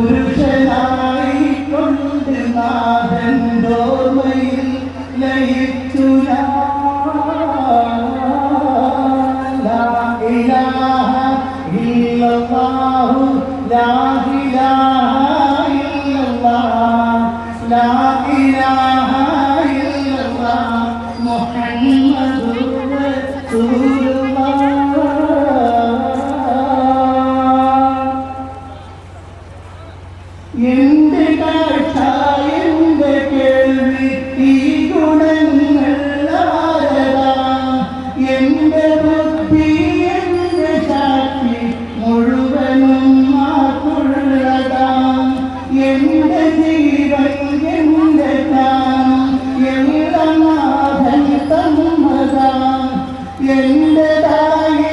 പുരുഷനായി കൊണ്ട് നാഥൻോർമ്മയിൽ ലയിച്ചു ലാ ഇലാഹ ഇല്ലല്ലാഹു ലാ ഇലാഹ ഇല്ലല്ലാഹ് ലാ ഇലാഹ ഇല്ലല്ലാഹ് മുഹമ്മദുർ റസൂലുള്ളാഹ്. എന്റെ കാഴ്ച എന്റെ കേൾവി ഈ ഗുണങ്ങൾ ആരതാ, എന്റെ ബുദ്ധി എന്റെ ശക്തി മുഴുവനും മാറ്റുള്ളതാ, എന്റെ ജീവൻ